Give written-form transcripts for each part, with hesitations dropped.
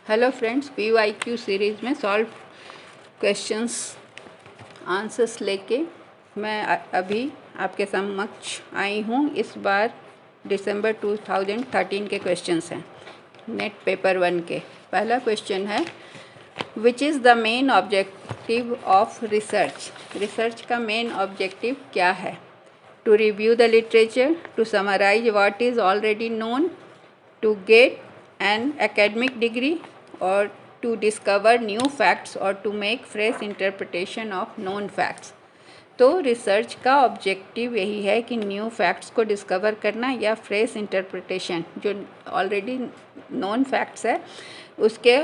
Hello friends, PYQ series में solve questions answers लेके मैं अभी आपके समक्ष आई हूँ। इस बार दिसंबर 2013 के क्वेश्चंस हैं, नेट पेपर 1 के। पहला क्वेश्चन है, which is the main objective of research. Research का मेन ऑब्जेक्टिव क्या है? To review the literature, to summarise what is already known, to get an academic degree, or to discover new facts, or to make fresh interpretation of known facts। तो research का objective यही है कि new facts को discover करना या fresh interpretation, जो already known facts है उसके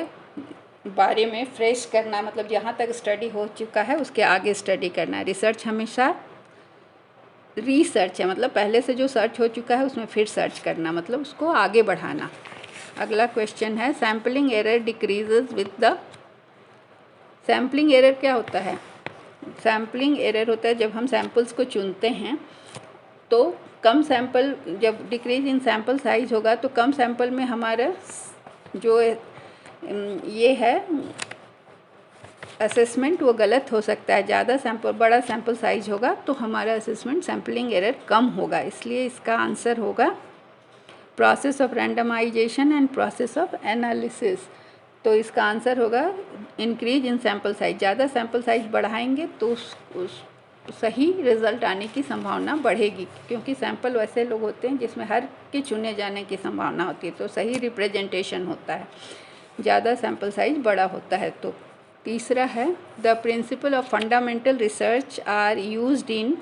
बारे में फ्रेश करना, मतलब जहाँ तक स्टडी हो चुका है उसके आगे स्टडी करना। रिसर्च हमेशा रिसर्च है, मतलब पहले से जो सर्च हो चुका है उसमें फिर सर्च करना, मतलब उसको आगे बढ़ाना। अगला क्वेश्चन है, sampling error decreases with the. Sampling error क्या होता है? सैम्पलिंग एरर होता है जब हम सैम्पल्स को चुनते हैं तो कम सैम्पल, जब डिक्रीज इन सैम्पल साइज होगा तो कम सैम्पल में हमारा जो ये है असेसमेंट वो गलत हो सकता है। ज़्यादा सैम्पल, बड़ा सैम्पल साइज होगा तो हमारा असेसमेंट सैम्पलिंग एरर कम होगा। इसलिए इसका आंसर होगा process of randomisation and process of analysis. तो इसका आंसर होगा इंक्रीज इन सैम्पल साइज। ज़्यादा सैम्पल साइज बढ़ाएंगे तो उस सही रिजल्ट आने की संभावना बढ़ेगी, क्योंकि सैम्पल वैसे लोग होते हैं जिसमें हर के चुने जाने की संभावना होती है, तो सही रिप्रेजेंटेशन होता है, ज़्यादा सैम्पल साइज बड़ा होता है। तो तीसरा है, the principle of fundamental research are used in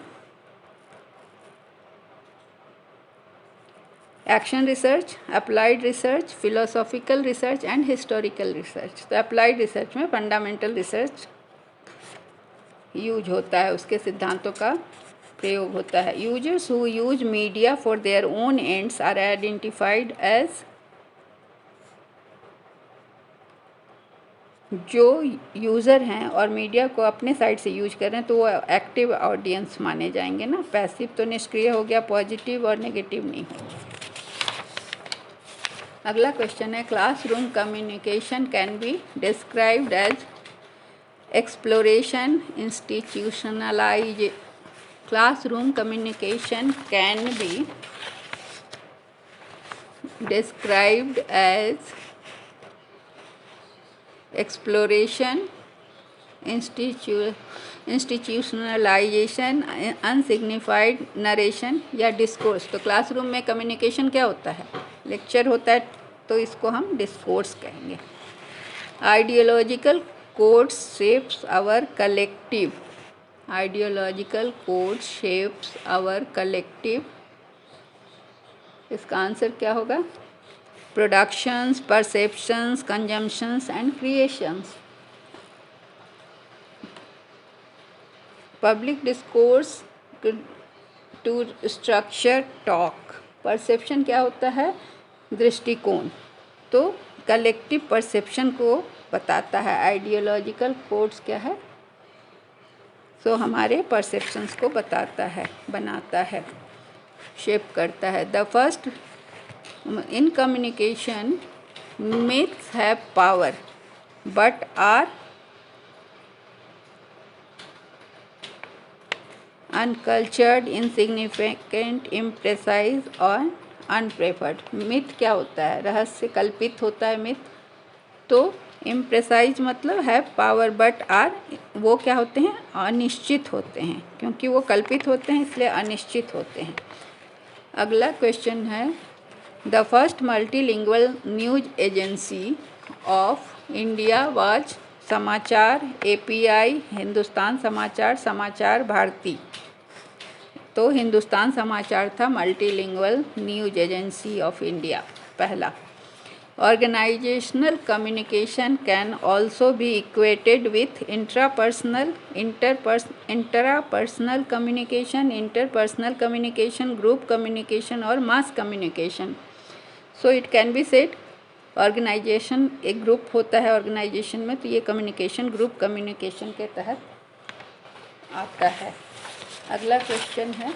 action research, applied research, philosophical research and historical research. तो अप्लाइड रिसर्च में फंडामेंटल रिसर्च यूज होता है, उसके सिद्धांतों का प्रयोग होता है। Users who use media for their own ends are identified as. जो यूज़र हैं और मीडिया को अपने साइड से यूज कर रहे हैं तो वो एक्टिव ऑडियंस माने जाएंगे ना। पैसिव तो निष्क्रिय हो गया, पॉजिटिव और नेगेटिव नहीं। अगला क्वेश्चन है, classroom communication can be described as exploration, institutionalise. Classroom communication can be described as exploration, institutionalisation, unsignified narration या डिस्कोर्स। तो क्लासरूम में कम्युनिकेशन क्या होता है? लेक्चर होता है, तो इसको हम डिस्कोर्स कहेंगे। Ideological codes shapes our collective. Ideological code shapes our collective. इसका आंसर क्या होगा? Productions, perceptions, consumptions and creations. Public discourse to structure talk. Perception क्या होता है? दृष्टिकोण। तो कलेक्टिव परसेप्शन को बताता है। आइडियोलॉजिकल कोड्स क्या है? तो हमारे परसेप्शंस को बताता है, बनाता है, शेप करता है। The first in communication, myths have power but are uncultured, insignificant, imprecise और अनप्रेफर्ड। मिथ क्या होता है? रहस्य कल्पित होता है मिथ। तो इम्प्रेसाइज मतलब है पावर, बट आर वो क्या होते हैं? अनिश्चित होते हैं, क्योंकि वो कल्पित होते हैं इसलिए अनिश्चित होते हैं। अगला क्वेश्चन है, the first multilingual news agency of India was Samachar, API, Hindustan Samachar, Samachar Bharati. तो हिंदुस्तान समाचार था multilingual news agency of India, पहला। Organisational communication can also be equated with intrapersonal, intrapersonal communication, interpersonal communication, group communication और mass communication. So it can be said, organisation एक group होता है organisation में, तो ये कम्युनिकेशन ग्रुप कम्युनिकेशन के तहत आता है। अगला क्वेश्चन है,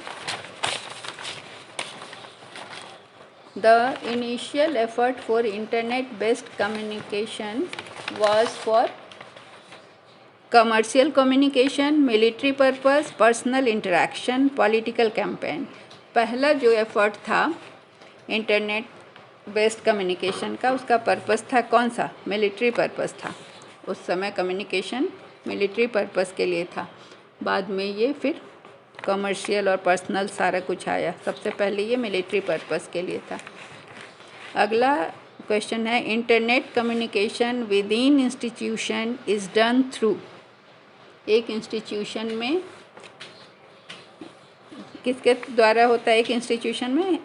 The initial effort for internet-based communication was for commercial communication, military purpose, personal interaction, political campaign. पहला जो एफर्ट था इंटरनेट बेस्ड कम्युनिकेशन का, उसका पर्पस था कौन सा? मिलिट्री पर्पस था। उस समय कम्युनिकेशन मिलिट्री पर्पस के लिए था। बाद में ये फिर कमर्शियल और पर्सनल सारा कुछ आया। सबसे पहले ये मिलिट्री पर्पस के लिए था। अगला क्वेश्चन है internet communication with in institution is done through. एक इंस्टीट्यूशन में किसके द्वारा होता है? एक इंस्टीट्यूशन में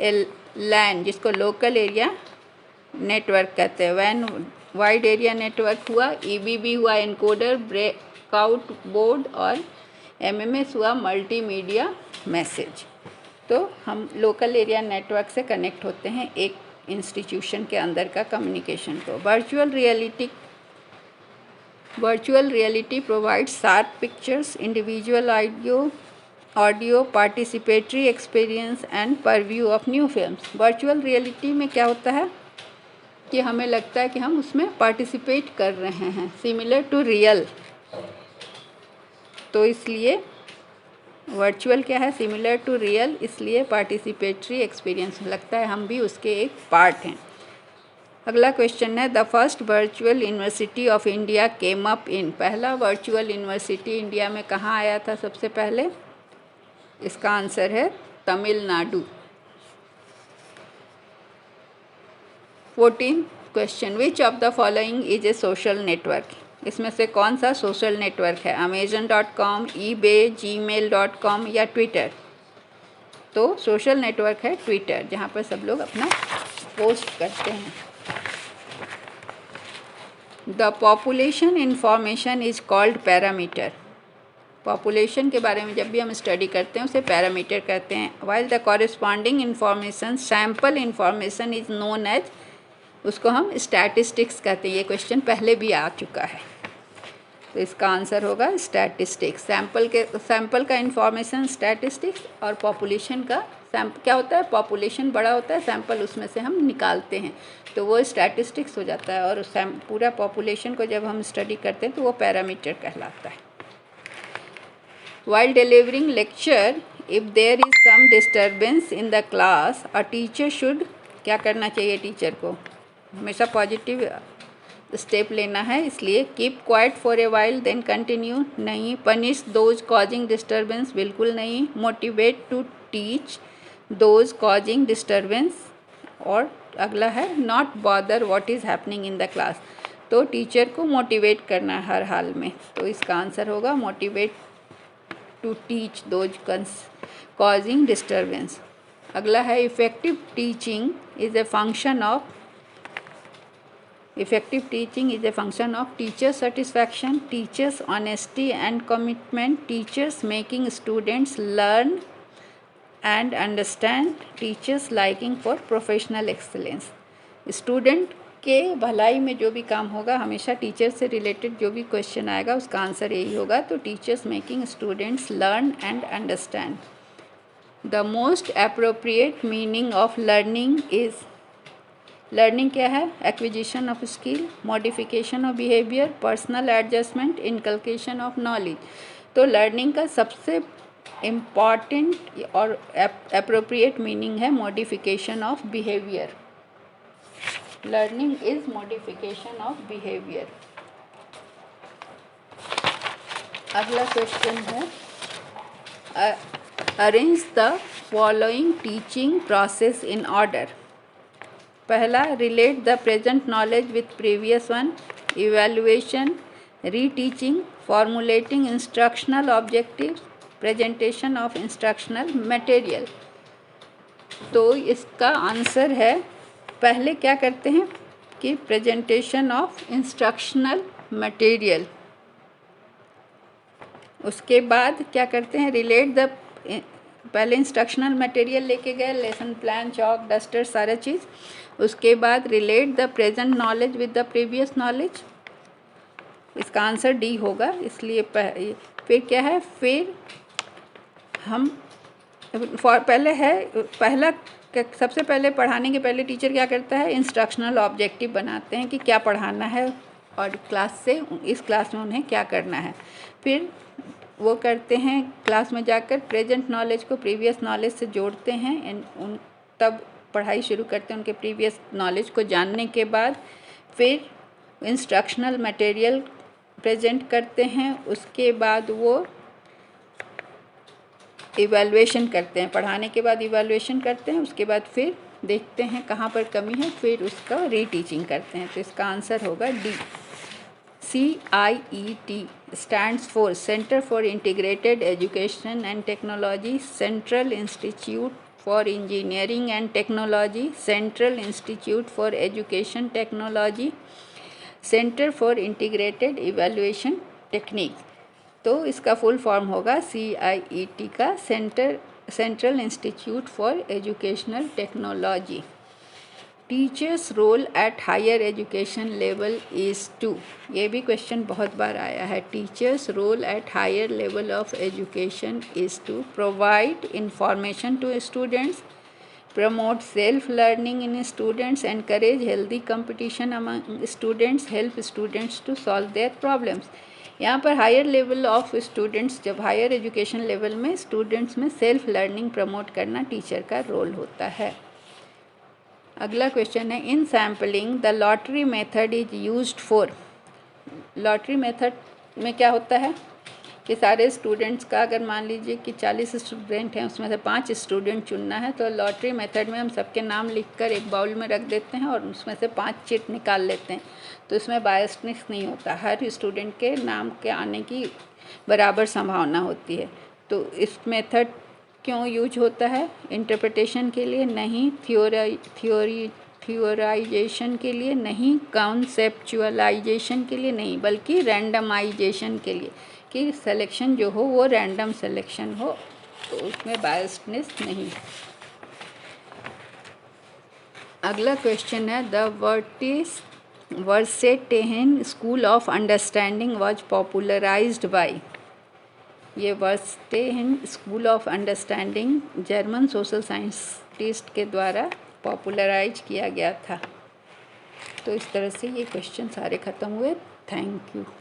लैन, जिसको लोकल एरिया नेटवर्क कहते हैं। वैन वाइड एरिया नेटवर्क हुआ, EBB हुआ एनकोडर, ब्रेकआउट बोर्ड, और MMS हुआ मल्टीमीडिया मैसेज। तो हम लोकल एरिया नेटवर्क से कनेक्ट होते हैं एक इंस्टीट्यूशन के अंदर का कम्युनिकेशन को। Virtual reality provides sharp pictures, individual audio, participatory experience and purview of new films. Virtual reality में क्या होता है कि हमें लगता है कि हम उसमें पार्टिसिपेट कर रहे हैं, सिमिलर टू रियल। तो इसलिए वर्चुअल क्या है? सिमिलर टू रियल, इसलिए पार्टिसिपेटरी एक्सपीरियंस लगता है हम भी उसके एक पार्ट हैं। अगला क्वेश्चन है the first virtual university of India came up in. पहला वर्चुअल यूनिवर्सिटी इंडिया में कहाँ आया था सबसे पहले? इसका आंसर है Tamil Nadu. 14 question which of the following is a social network. इसमें से कौन सा सोशल नेटवर्क है? Amazon.com, eBay, gmail.com या ट्विटर? तो सोशल नेटवर्क है ट्विटर, जहाँ पर सब लोग अपना पोस्ट करते हैं। The population information is called parameter. Population के बारे में जब भी हम स्टडी करते हैं उसे पैरामीटर कहते हैं। While the corresponding information sample information is known as, उसको हम स्टैटिस्टिक्स कहते हैं। ये क्वेश्चन पहले भी आ चुका है, तो इसका आंसर होगा स्टैटिस्टिक्स। सैम्पल का इंफॉर्मेशन स्टैटिस्टिक्स, और पॉपुलेशन का क्या होता है? पॉपुलेशन बड़ा होता है, सैम्पल उसमें से हम निकालते हैं, तो वो स्टैटिस्टिक्स हो जाता है। और पूरा पॉपुलेशन को जब हम स्टडी करते हैं तो वो पैरामीटर कहलाता है। While delivering lecture, if there is some disturbance in the class, a teacher should क्या करना चाहिए? टीचर को हमेशा पॉजिटिव स्टेप लेना है, इसलिए keep quiet for a while then continue नहीं, पनिश दोज कॉजिंग डिस्टर्बेंस बिल्कुल नहीं, motivate to teach those causing disturbance, और अगला है not bother what is happening in the class. तो टीचर को मोटिवेट करना है हर हाल में, तो इसका आंसर होगा motivate to teach those causing disturbance. अगला है effective teaching is a function of teacher satisfaction, teacher's honesty and commitment, teacher's making students learn and understand, teachers liking for professional excellence. Student के भलाई में जो भी काम होगा, हमेशा टीचर से रिलेटेड जो भी क्वेश्चन आएगा उसका आंसर यही होगा। तो teachers making students learn and understand. The most appropriate meaning of learning is, learning क्या है? Acquisition of skill, modification of behaviour, personal adjustment, inculcation of knowledge. तो लर्निंग का सबसे इम्पॉर्टेंट और अप्रोप्रिएट मीनिंग है modification of behaviour. Learning is modification of behaviour. अगला question है arrange the following teaching process in order. पहला, relate the present knowledge with previous one, evaluation, reteaching, formulating instructional objectives, presentation of instructional material. तो इसका answer है, पहले क्या करते हैं कि प्रेजेंटेशन ऑफ इंस्ट्रक्शनल मटेरियल, उसके बाद क्या करते हैं रिलेट द, पहले इंस्ट्रक्शनल मटेरियल लेके गए, लेसन प्लान, चॉक, डस्टर, सारा चीज़। उसके बाद relate the present knowledge with the previous knowledge, इसका आंसर डी होगा। इसलिए फिर क्या है, फिर हम पहले है, पहला सबसे पहले पढ़ाने के पहले टीचर क्या करता है, इंस्ट्रक्शनल ऑब्जेक्टिव बनाते हैं कि क्या पढ़ाना है और क्लास से इस क्लास में उन्हें क्या करना है। फिर वो करते हैं क्लास में जाकर प्रेजेंट नॉलेज को प्रीवियस नॉलेज से जोड़ते हैं उन तब पढ़ाई शुरू करते हैं उनके प्रीवियस नॉलेज को जानने के बाद। फिर इंस्ट्रक्शनल मटेरियल प्रेजेंट करते हैं, उसके बाद वो इवैल्यूएशन करते हैं, पढ़ाने के बाद इवैल्यूएशन करते हैं, उसके बाद फिर देखते हैं कहाँ पर कमी है, फिर उसका रीटीचिंग करते हैं। तो इसका आंसर होगा D. CIET stands for Center for Integrated Education and Technology, Central Institute for Engineering and Technology, Central Institute for Education Technology, Center for Integrated Evaluation Techniques। तो इसका फुल फॉर्म होगा CIET का central institute for educational technology. Teacher's role at higher education level is to, ये भी question बहुत बार आया है। Teacher's role at higher level of education is to provide information to students, promote self learning in students, encourage healthy competition among students, help students to solve their problems. यहाँ पर higher level of students, जब higher education level में students में self learning promote करना teacher का role होता है। अगला क्वेश्चन है, in sampling the lottery method is used for. Lottery method में क्या होता है कि सारे स्टूडेंट्स का, अगर मान लीजिए कि 40 स्टूडेंट हैं, उसमें से 5 स्टूडेंट चुनना है, तो लॉटरी मेथड में हम सबके नाम लिखकर एक बाउल में रख देते हैं और उसमें से 5 चिट निकाल लेते हैं। तो इसमें बायसनेस नहीं होता, हर स्टूडेंट के नाम के आने की बराबर संभावना होती है। तो इस मेथड क्यों यूज होता है? इंटरप्रिटेशन के लिए नहीं, थियोराइजेशन के लिए नहीं, कॉन्सेप्चुअलाइजेशन के लिए नहीं, बल्कि रैंडमाइजेशन के लिए, कि सिलेक्शन जो हो वो रैंडम सिलेक्शन हो, तो उसमें बायसनेस नहीं। अगला क्वेश्चन है, the verstehen school of understanding was popularised by. ये verstehen school of understanding German social scientist के द्वारा पॉपुलराइज किया गया था। तो इस तरह से ये क्वेश्चन सारे ख़त्म हुए। Thank you.